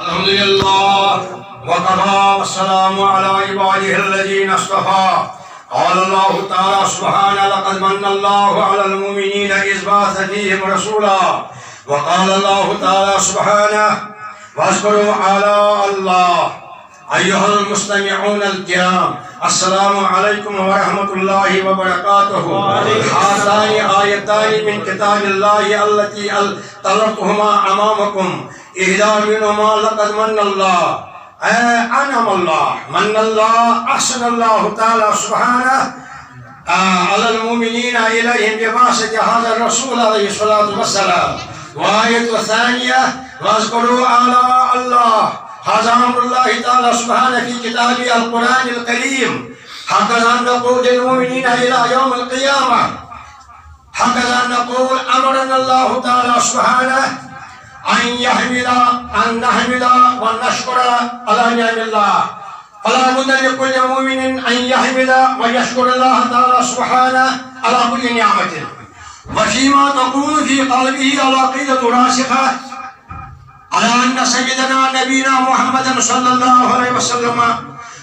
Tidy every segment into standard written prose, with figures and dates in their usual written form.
الحمد لله وكفى والسلام على عباده الذين اصطفى. قال الله تعالى سبحانه: لقد من الله على المؤمنين إذ بعث فيهم رسولا. وقال الله تعالى سبحانه: واذكروا آلاء الله. أيها المستمعون الكرام، السلام عليكم ورحمة الله وبركاته. هاتان آيتان من كتاب الله التي طلبتهما أمامكم. إحدى منهما لقد من الله، أنعم الله، من الله، أحسن الله تعالى سبحانه على المؤمنين إليهم ببعثة هذا الرسول عليه الصلاة والسلام. وآية الثانية: واذكروا آلاء الله. هذا أمر الله تعالى سبحانه في كتابه القرآن الكريم. هكذا نقول للمؤمنين إلى يوم القيامة. هكذا نقول: أمرنا الله تعالى سبحانه أن نحمد ونشكر على نعم الله. فلا بد لكل مؤمن أن يحمد ويشكر الله تعالى سبحانه على كل نعمة. وفيما تكون في قلبه العقيدة راسخة على أن سيدنا نبينا محمد صلى الله عليه وسلم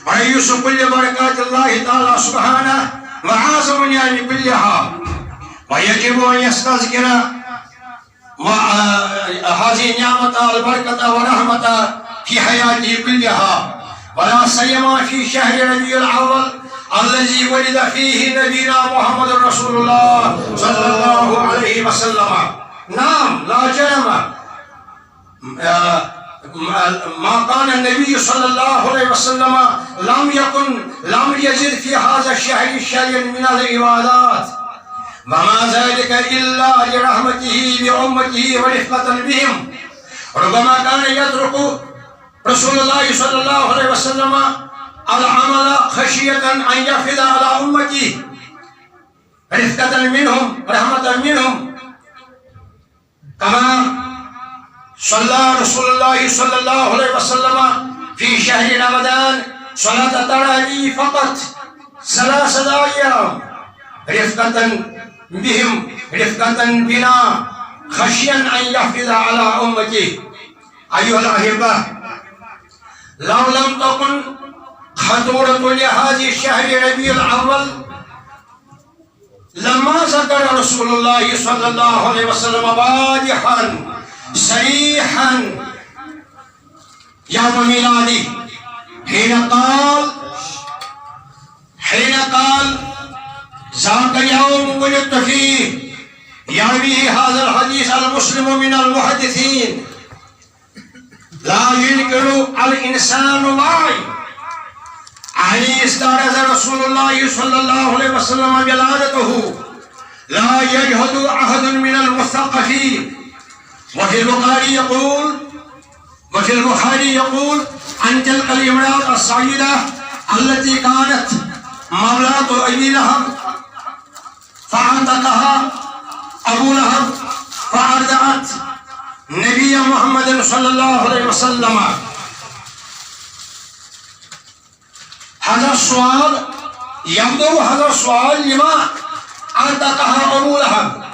رئيس كل بركات الله تعالى سبحانه وعاصم النعم كلها، ويجب أن يستذكر هذه النعمة البركة ورحمة في حياته كلها، ولا سيما في شهر ربيع الأول الذي ولد فيه نبينا محمد رسول الله صلى الله عليه وسلم. نعم، لا جرم ما كان النبي صلى الله عليه وسلم لم يزد في هذا الشهر شيئا من العبادات، وما ذلك إلا لرحمته بأمته ورفقة بهم. ربما كان يترك رسول الله صلى الله عليه وسلم العمل خشية أن يفرض على أمته رفقة منهم، رحمة منهم، كما صلى رسول الله صلى الله عليه وسلم في شهر رمضان صلاة التراويح فقط 3 أيام رفقة بهم، رفقة بنا، خشيا أن يحفظ على أمته. أيها الأحبة، لو لم تكن خطورة لهذه الشهر ربيع الأول لما ذكر رسول الله صلى الله عليه وسلم واضحا صريحا يوم ميلاده حين قال ذاك اليوم ولدت فيه. يروي هذا الحديث المسلم من المحدثين. لا ينكر الإنسان معي أن استعرض رسول الله صلى الله عليه وسلم ولادته. لا يجهد أحد من المثقفين. وفي البخاري يقول عن تلك الامرأة السعيدة التي كانت مولاة أبي لهب فعتقها أبو لهب فأرضعت نبي محمد صلى الله عليه وسلم. هذا السؤال يبدو هذا السؤال لما أعتقها أبو لهب؟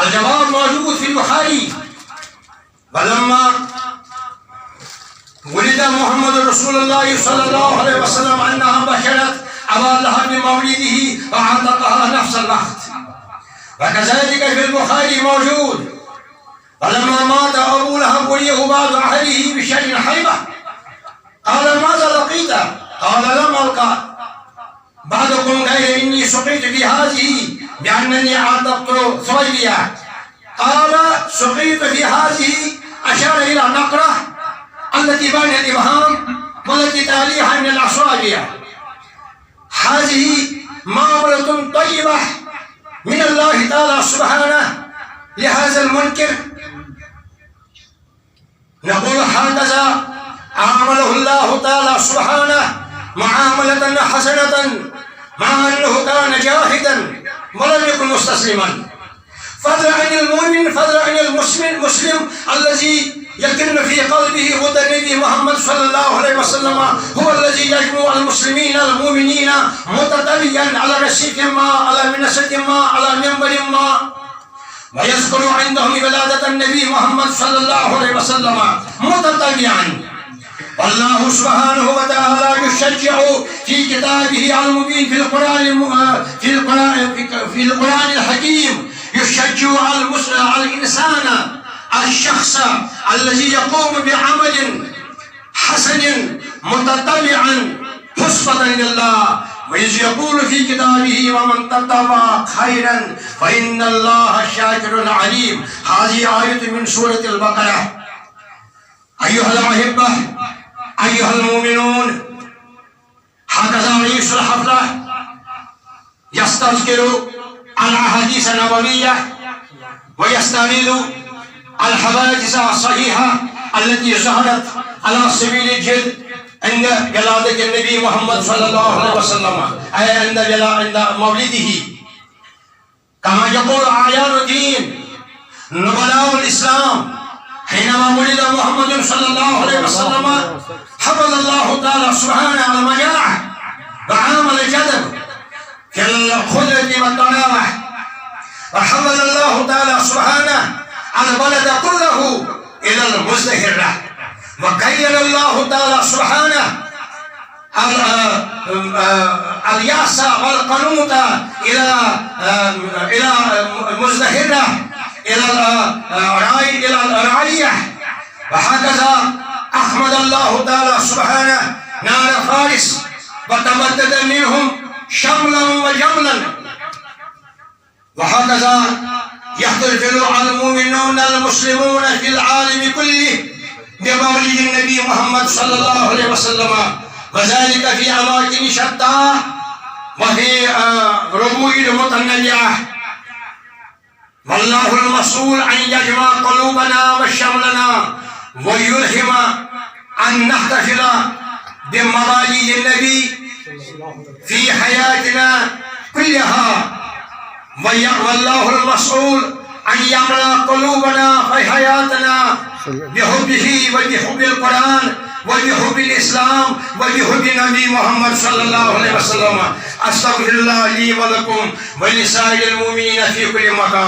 الجواب موجود في البخاري. ولما ولد محمد رسول الله صلى الله عليه وسلم أنها بشرت أبا لهب بمولده وأعتقها نفس الوقت. وكذلك في البخاري موجود: ولما مات أبو لهب وليه بعض أهله بشر حيبة قال: ماذا لقيت؟ قال: لم ألقى بعضكم غير إني سقيت في هذه بأنني أعتقت ثريا. قال: سقيت في هذه، أشار إلى النقرة التي بين الإبهام والتي تاليها من الأصابع. هذه معاملة طيبة من الله تعالى سبحانه لهذا المنكر. نقول هكذا عامله الله تعالى سبحانه معاملة حسنة، مع أنه كان جاهدا ولم يكن مستسلما. فضلا عن المؤمن، فضلا عن المسلم الذي يكن في قلبه هدى النبي محمد صلى الله عليه وسلم، هو الذي يجمع المسلمين المؤمنين متتبعا على رصيف ما، على منصة ما، على منبر ما، ويذكر عندهم ولادة النبي محمد صلى الله عليه وسلم متتبعا والله سبحانه وتعالى يشجع في كتابه المبين في القرآن الحكيم، يشجع الإنسان الشخص الذي يقوم بعمل حسن متطلعا حسبة لله، وإذ يقول في كتابه ومن تطوع خيرا فإن الله شاكر عليم. هذه آية من سورة البقرة. أيها الأحبة، أيها المؤمنون، هكذا يعيش الحفلة، يستذكر الأحاديث النبوية ويستعرض الحوادث الصحيحة التي ظهرت على سبيل الجد عند ولادة النبي محمد صلى الله عليه وسلم، أي عند مولده. كما يقول أعيان الدين نبلاء الإسلام حينما ولد محمد صلى الله عليه وسلم حفظ الله تعالى سبحانه على المجاعة وعامل الجدب في الخضرة والطلاوة، وحفظ الله تعالى سبحانه البلد كله إلى المزدهرة، وكيل الله تعالى سبحانه اليأس والقنوط إلى المزدهرة، إلى الرعية. وهكذا أحمد الله تعالى سبحانه نار فارس وتمدد منهم شملا وجملا. وهكذا يحتفل المؤمنون المسلمون في العالم كله بمولد النبي محمد صلى الله عليه وسلم، وذلك في أماكن شتى وفي ربوع متنوعة. والله المسؤول أن يجمع قلوبنا وشملنا ويلهم أن نحتفل بمواليد النبي في حياتنا كلها، والله المسؤول أن يملأ قلوبنا في حياتنا بحبه وبحب القرآن وبحب الإسلام وبحب النبي محمد صلى الله عليه وسلم. أستغفر الله لي ولكم ولسائر المؤمنين في كل مكان.